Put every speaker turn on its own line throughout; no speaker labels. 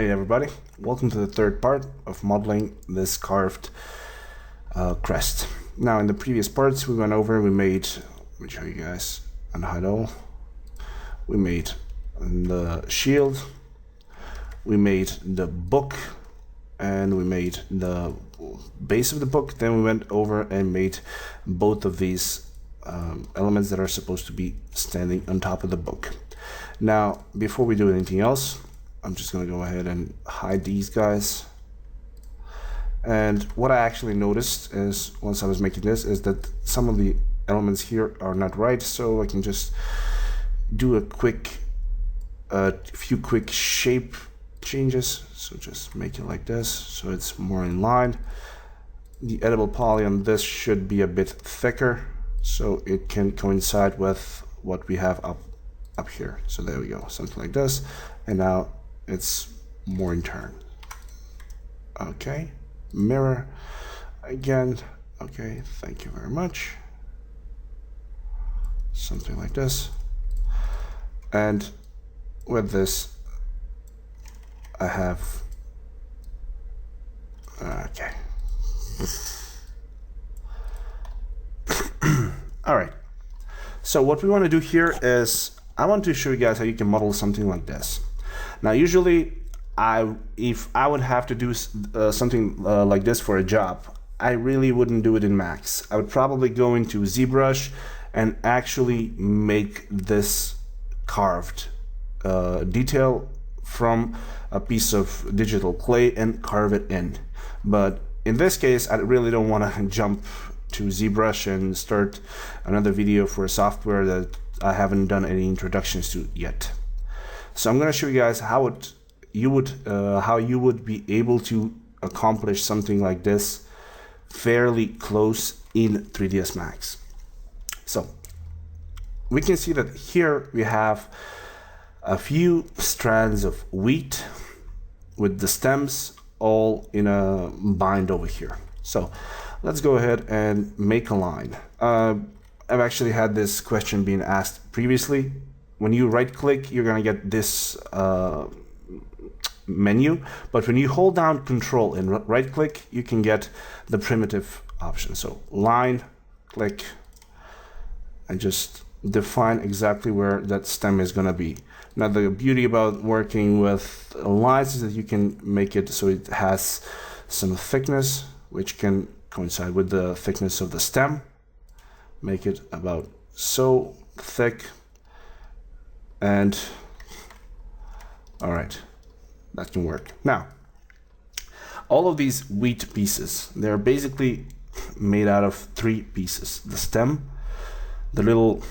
Hey everybody, welcome to the third part of modeling this carved crest. Now in the previous parts we went over, we made, let me show you guys, unhide all. We made the shield, we made the book, and we made the base of the book. Then we went over and made both of these elements that are supposed to be standing on top of the book. Now before we do anything else, I'm just going to go ahead and hide these guys. And what I actually noticed is, once I was making this, is that some of the elements here are not right, so I can just do a few quick shape changes. So just make it like this, so it's more in line. The edible poly on this should be a bit thicker, so it can coincide with what we have up here. So there we go, something like this. And now it's more in turn. Okay, mirror again. Okay, thank you very much. Something like this. And with this, I have, okay. All right. So what we want to do here is, I want to show you guys how you can model something like this. Now, usually, if I would have to do something like this for a job, I really wouldn't do it in Max. I would probably go into ZBrush and actually make this carved detail from a piece of digital clay and carve it in. But in this case, I really don't want to jump to ZBrush and start another video for a software that I haven't done any introductions to yet. So I'm going to show you guys how you would be able to accomplish something like this fairly close in 3ds Max. So we can see that here we have a few strands of wheat with the stems all in a bind over here. So let's go ahead and make a line. I've actually had this question being asked previously. When you right click, you're gonna get this menu, but when you hold down Control and right click, you can get the primitive option. So line, click, and just define exactly where that stem is gonna be. Now the beauty about working with lines is that you can make it so it has some thickness, which can coincide with the thickness of the stem. Make it about so thick. And all right, that can work. Now, all of these wheat pieces, they're basically made out of 3 pieces: the stem, the little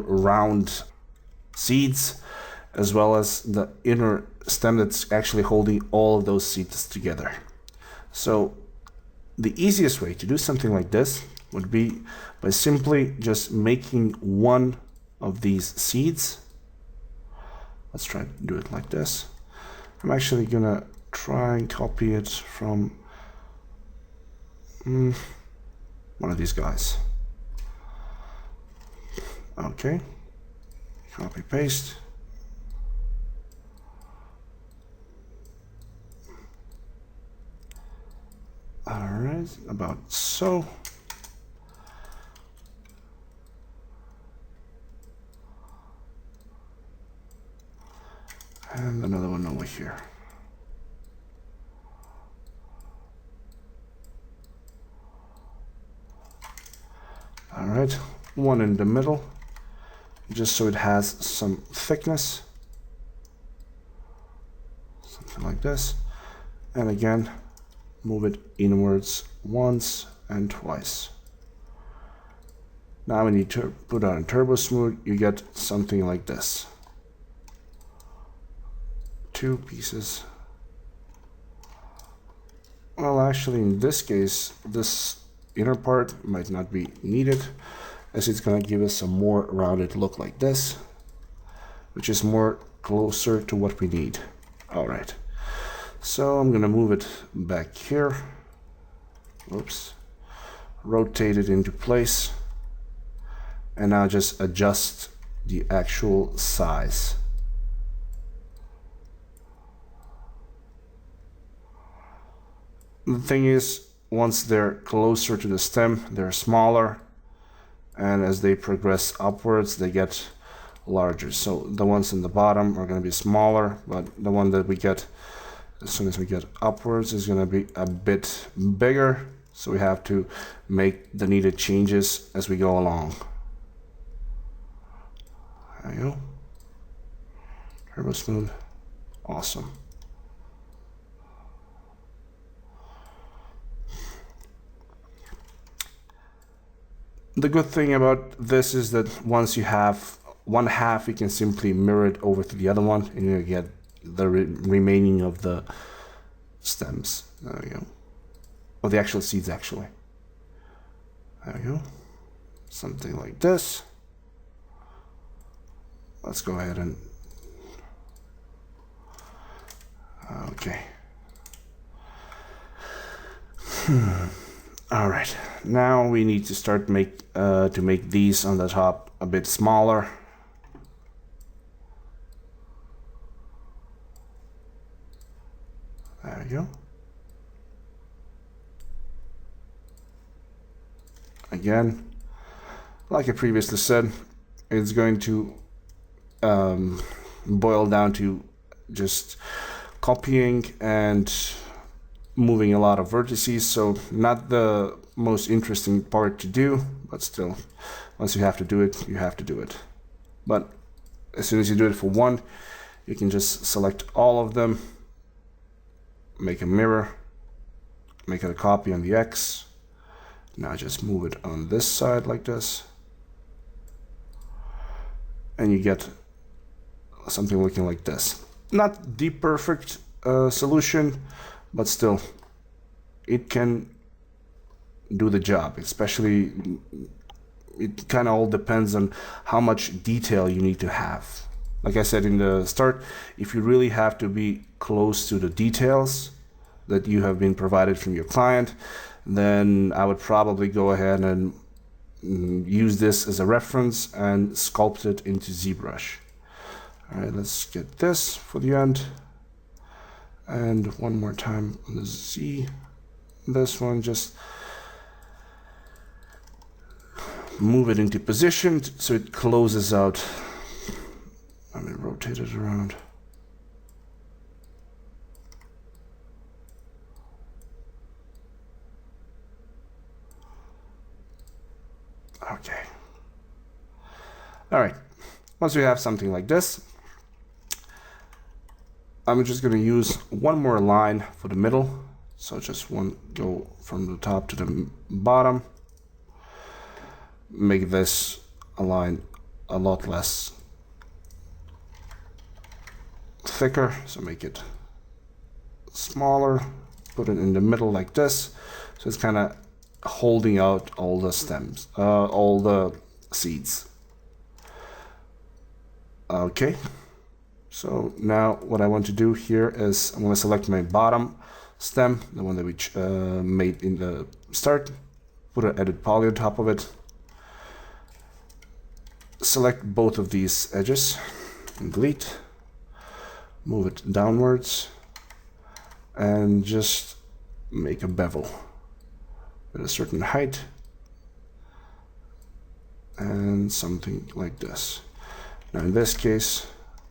round seeds, as well as the inner stem that's actually holding all of those seeds together. So the easiest way to do something like this would be by simply just making one of these seeds. Let's try to do it like this. I'm actually gonna try and copy it from one of these guys. Okay, copy paste. All right, about so. And another one over here. All right, one in the middle, just so it has some thickness. Something like this. And again, move it inwards once and twice. Now when you put on Turbo Smooth, you get something like this. 2 pieces. Well, actually in this case, this inner part might not be needed, as it's going to give us a more rounded look like this, which is more closer to what we need. All right, so I'm going to move it back here. Oops. Rotate it into place, and now just adjust the actual size. the thing is, once they're closer to the stem, they're smaller, and as they progress upwards, they get larger. So the ones in the bottom are going to be smaller, but the one that we get as soon as we get upwards is going to be a bit bigger. So we have to make the needed changes as we go along. There you go. Turbo smooth. Awesome. The good thing about this is that once you have one half, you can simply mirror it over to the other one, and you get the remaining of the stems. There we go. Or the actual seeds, actually. There we go. Something like this. Let's go ahead and... Okay. All right. Now we need to start to make these on the top a bit smaller. There we go. Again, like I previously said, it's going to boil down to just copying and moving a lot of vertices, so not the most interesting part to do, but still, once you have to do it, you have to do it. But as soon as you do it for one, you can just select all of them, make a mirror, make it a copy on the X. Now just move it on this side like this, and you get something looking like this. Not the perfect solution, but still, it can do the job. Especially, it kind of all depends on how much detail you need to have. Like I said in the start, if you really have to be close to the details that you have been provided from your client, then I would probably go ahead and use this as a reference and sculpt it into ZBrush. All right, let's get this for the end. And one more time on the Z. This one, just move it into position so it closes out. Let me rotate it around. Okay. All right. Once we have something like this, I'm just going to use one more line for the middle. So just one go from the top to the bottom. Make this a line a lot less thicker, so make it smaller, put it in the middle like this, so it's kind of holding out all the stems, all the seeds. Okay, so now what I want to do here is I'm going to select my bottom stem, the one that we made in the start, put an edit poly on top of it, select both of these edges and delete, move it downwards, and just make a bevel at a certain height and something like this. Now in this case,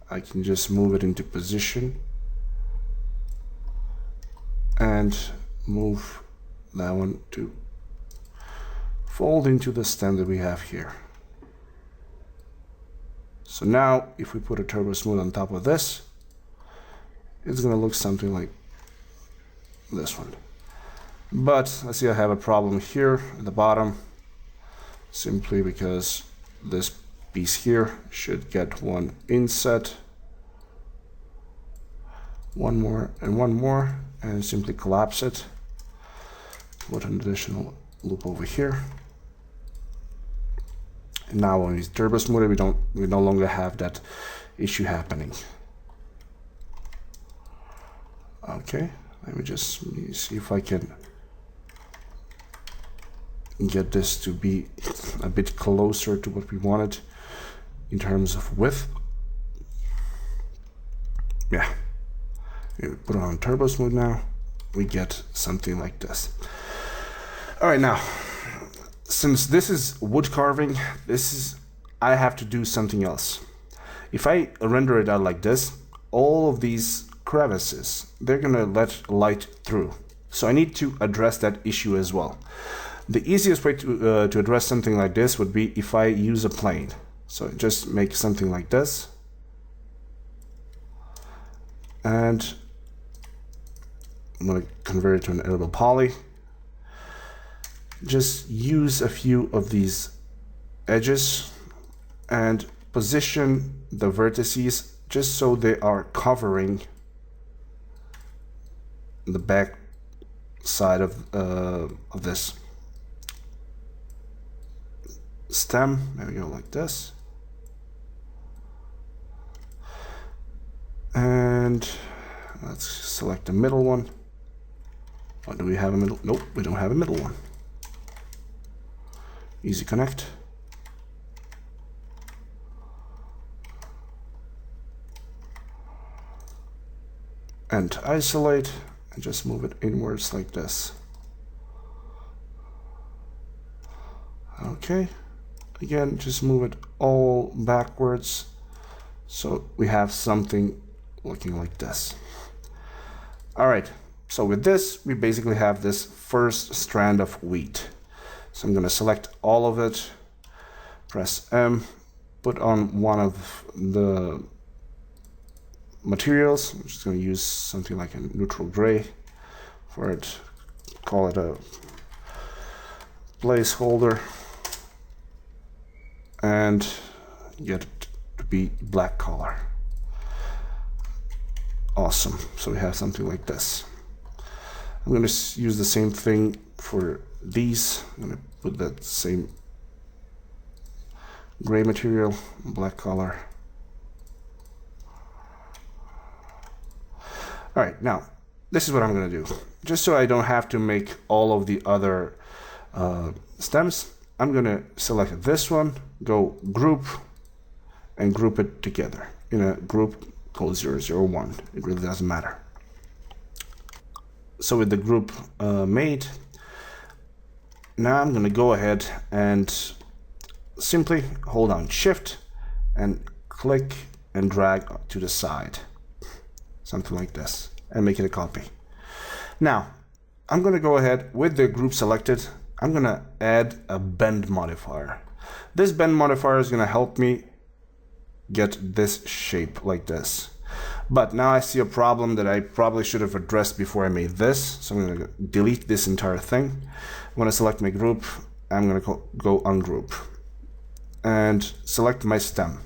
I can just move it into position and move that one to fold into the stem that we have here. So now if we put a turbo smooth on top of this, it's going to look something like this one. But let's see, I have a problem here at the bottom, simply because this piece here should get one inset, one more, and simply collapse it. Put an additional loop over here. And now when we turbo smooth it, we no longer have that issue happening. Okay, let me just see if I can get this to be a bit closer to what we wanted in terms of width. Yeah, put it on turbo smooth now, we get something like this. All right, now, since this is wood carving, I have to do something else. If I render it out like this, all of these crevices, they're gonna let light through. So I need to address that issue as well. The easiest way to address something like this would be if I use a plane. So just make something like this. And I'm going to convert it to an editable poly. Just use a few of these edges and position the vertices just so they are covering the back side of this stem. There we go, like this. And let's select the middle one. Oh, do we have a middle? Nope, we don't have a middle one. Easy connect. And isolate, and just move it inwards like this. Okay, again, just move it all backwards so we have something looking like this. All right, so with this, we basically have this first strand of wheat. So I'm going to select all of it, press M, put on one of the materials. I'm just going to use something like a neutral gray for it, call it a placeholder, and get it to be black color. Awesome, so we have something like this. I'm going to use the same thing for these. I'm going to put that same gray material, black color. All right, now this is what I'm going to do. Just so I don't have to make all of the other stems, I'm going to select this one, go group, and group it together in a group called 001. It really doesn't matter. So with the group made, now I'm going to go ahead and simply hold down Shift and click and drag to the side. Something like this, and make it a copy. Now, I'm going to go ahead with the group selected. I'm going to add a bend modifier. This bend modifier is going to help me get this shape like this. But now I see a problem that I probably should have addressed before I made this. So I'm going to delete this entire thing. I'm going to select my group. I'm going to go ungroup and select my stem.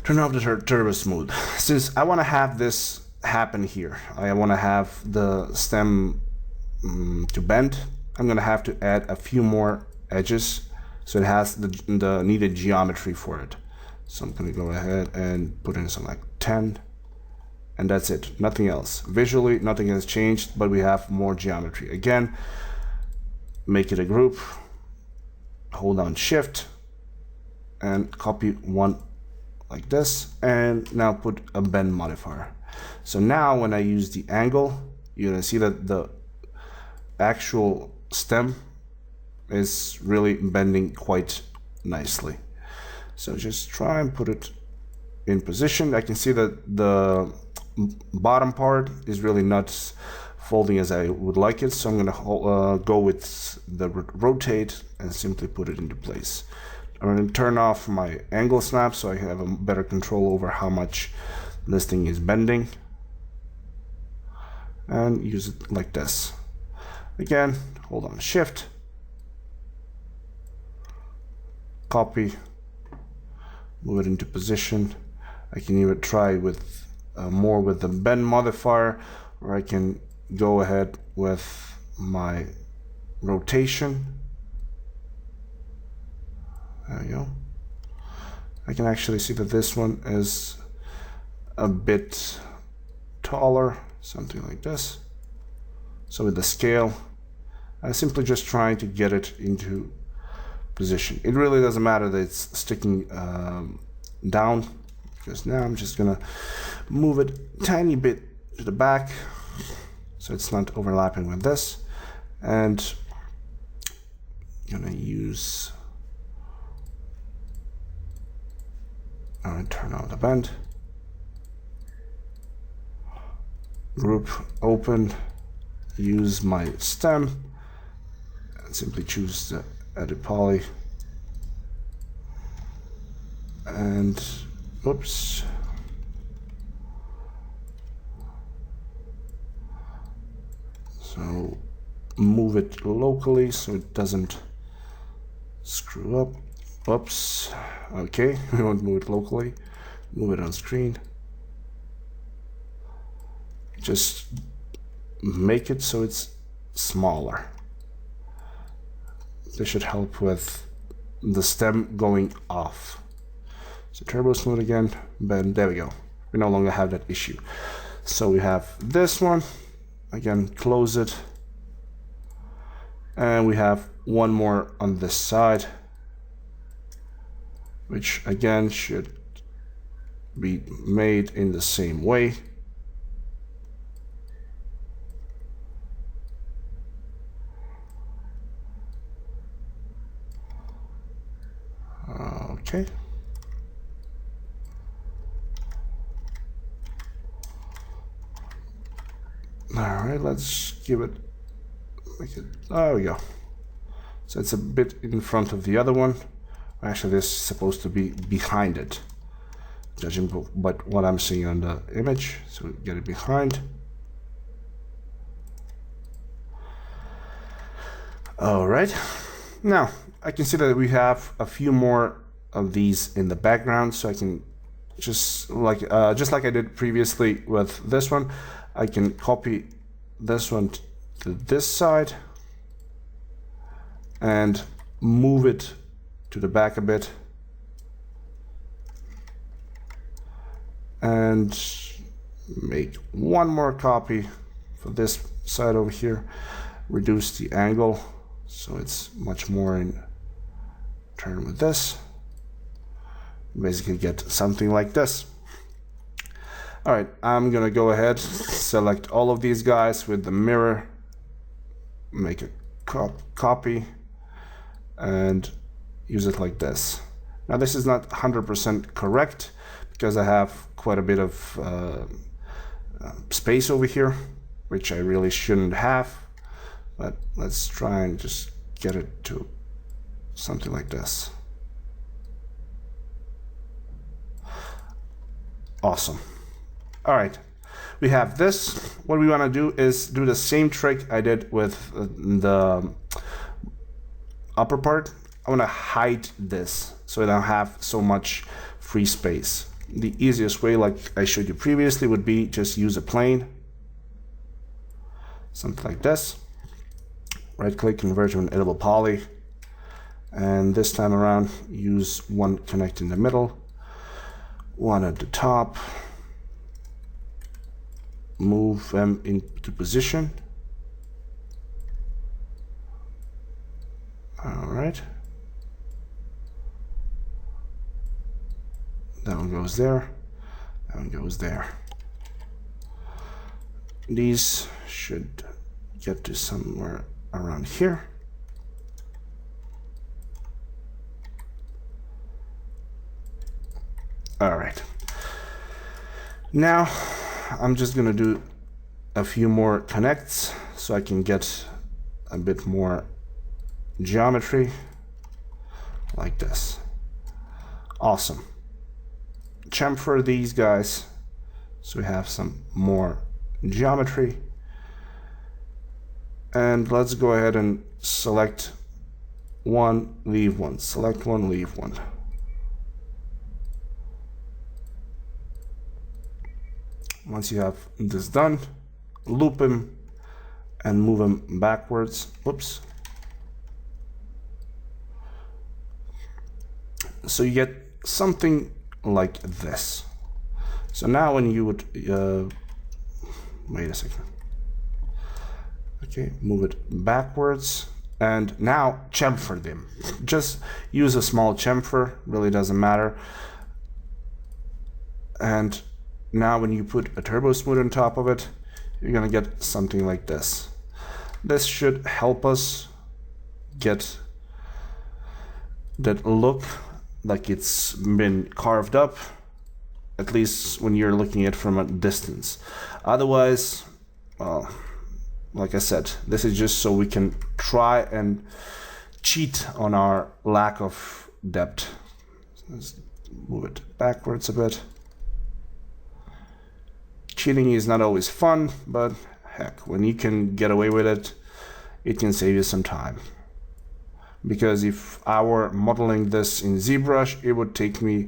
Turn off the turbo smooth. Since I want to have this happen here, I want to have the stem to bend, I'm going to have to add a few more edges so it has the needed geometry for it. So I'm going to go ahead and put in something like 10, and that's it, nothing else. Visually, nothing has changed, but we have more geometry. Again, make it a group, hold down Shift, and copy one like this, and now put a bend modifier. So now when I use the angle, you're gonna see that the actual stem is really bending quite nicely. So just try and put it in position. I can see that the bottom part is really not folding as I would like it, so I'm gonna go with the rotate and simply put it into place. I'm going to turn off my angle snap so I have a better control over how much this thing is bending, and use it like this. Again, hold on Shift, copy, move it into position. I can either try with more with the bend modifier, or I can go ahead with my rotation. There we go. I can actually see that this one is a bit taller, something like this. So with the scale, I'm simply just trying to get it into position. It really doesn't matter that it's sticking down, because now I'm just gonna move it a tiny bit to the back so it's not overlapping with this. And I'm gonna use, I'm gonna turn on the bend. Group, open, use my stem, and simply choose the edit poly. And, oops. So move it locally so it doesn't screw up. Oops. Okay, we won't move it locally. Move it on screen. Just make it so it's smaller. This should help with the stem going off. So turbo smooth again, but there we go. We no longer have that issue. So we have this one. Again, close it. And we have one more on this side, which again should be made in the same way. Okay. All right, let's give it, make it, there we go. So it's a bit in front of the other one. Actually, this is supposed to be behind it, judging by what I'm seeing on the image. So we get it behind. All right, now I can see that we have a few more of these in the background, so I can just like I did previously with this one, I can copy this one to this side and move it to the back a bit, and make one more copy for this side over here, reduce the angle so it's much more in turn with this. Basically get something like this. All right, I'm gonna go ahead, select all of these guys with the mirror, make a copy, and use it like this. Now this is not 100% correct because I have quite a bit of space over here, which I really shouldn't have, but let's try and just get it to something like this. Awesome. All right, we have this. What we want to do is do the same trick I did with the upper part. I want to hide this so I don't have so much free space. The easiest way, like I showed you previously, would be just use a plane, something like this. Right click, convert to an editable poly, and this time around use one connect in the middle, one at the top, move them into position. All right, that one goes there, that one goes there. These should get to somewhere around here. All right, now I'm just gonna do a few more connects so I can get a bit more geometry like this. Awesome. Chamfer these guys so we have some more geometry, and let's go ahead and select one, leave one, select one, leave one. Once you have this done, loop him and move him backwards. Oops. So you get something like this. So now when you would, wait a second. Okay, move it backwards. And now chamfer them. Just use a small chamfer, really doesn't matter. And now when you put a turbo smooth on top of it, you're gonna get something like this. This should help us get that look like it's been carved up, at least when you're looking at it from a distance. Otherwise, well, like I said, this is just so we can try and cheat on our lack of depth. Let's move it backwards a bit. Cheating is not always fun, but heck, when you can get away with it, it can save you some time. Because if I were modeling this in ZBrush, it would take me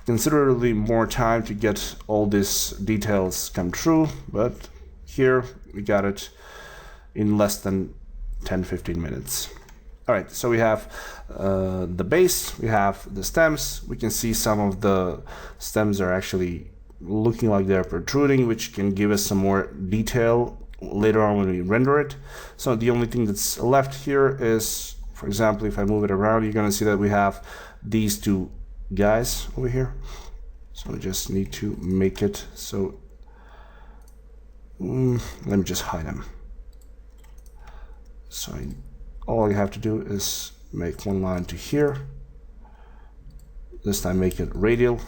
considerably more time to get all these details come true, but here we got it in less than 10-15 minutes. All right, so we have the base, we have the stems. We can see some of the stems are actually looking like they're protruding, which can give us some more detail later on when we render it. So the only thing that's left here is, for example, if I move it around, you're going to see that we have these two guys over here. So we just need to make it so, let me just hide them. So all you have to do is make one line to here. This time make it radial.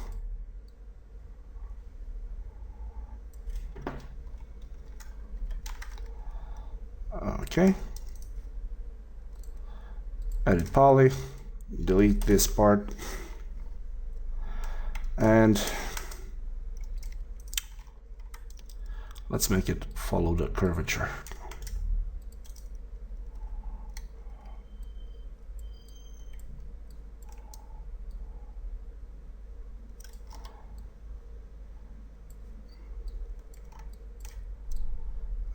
Okay. Edit poly, delete this part, and let's make it follow the curvature.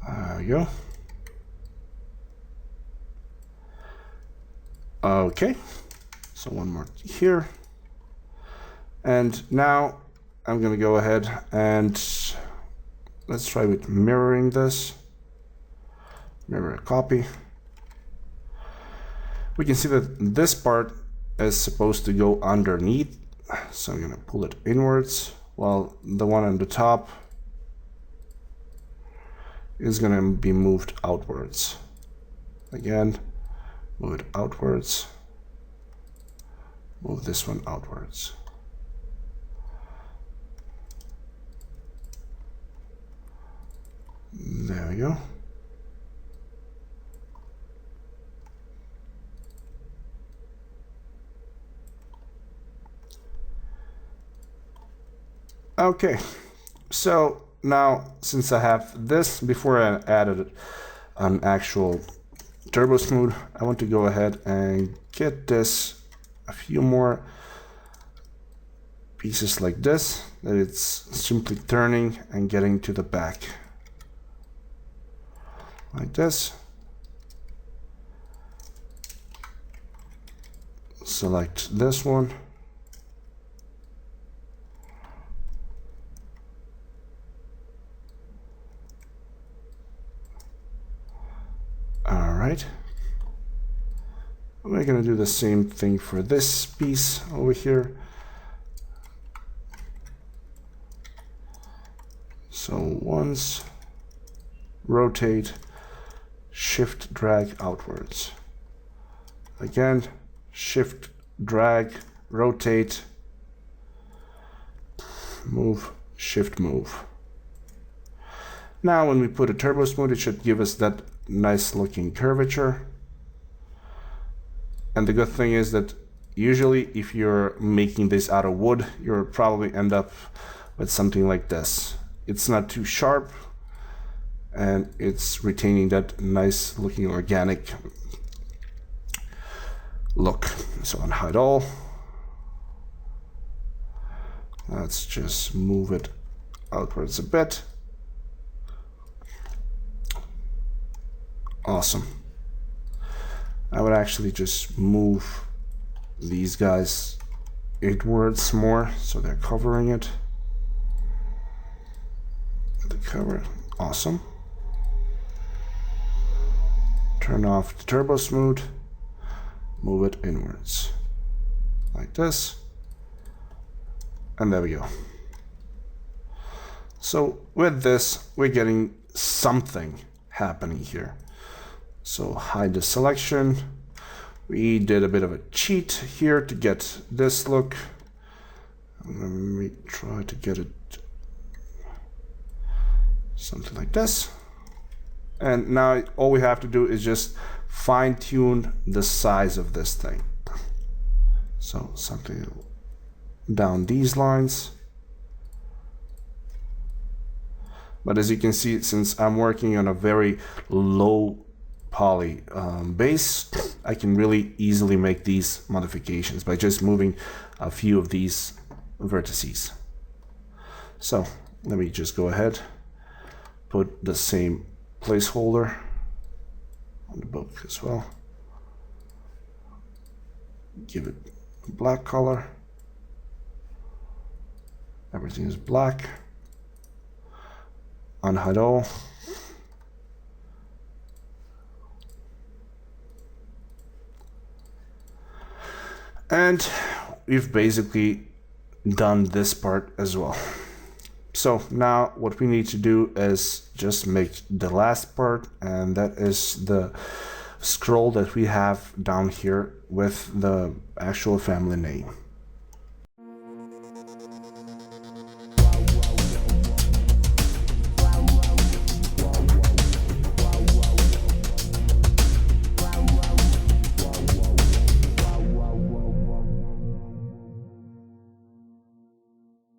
There we go. Okay, so one more here. And now I'm going to go ahead and let's try with mirroring this. Mirror a copy. We can see that this part is supposed to go underneath. So I'm going to pull it inwards, while the one on the top is going to be moved outwards. Again, move it outwards. Move this one outwards. There we go. Okay, so now since I have this, before I added an actual turbo smooth, I want to go ahead and get this a few more pieces like this, that it's simply turning and getting to the back like this. Select this one. All right. We're going to do the same thing for this piece over here. So once, rotate, shift, drag outwards. Again, shift, drag, rotate, move, shift, move. Now when we put a turbo smooth, it should give us that nice looking curvature. And the good thing is that usually if you're making this out of wood, you'll probably end up with something like this. It's not too sharp and it's retaining that nice looking organic look. So unhide all. Let's just move it outwards a bit. Awesome. I would actually just move these guys inwards more so they're covering it. The cover, awesome. Turn off the turbo smooth, move it inwards like this, and there we go. So with this, we're getting something happening here. So hide the selection. We did a bit of a cheat here to get this look. Let me try to get it something like this. And now all we have to do is just fine-tune the size of this thing. So something down these lines. But as you can see, since I'm working on a very low poly base, I can really easily make these modifications by just moving a few of these vertices. So let me just go ahead, put the same placeholder on the book as well. Give it a black color. Everything is black. Unhide all. And we've basically done this part as well. So now what we need to do is just make the last part, and that is the scroll that we have down here with the actual family name.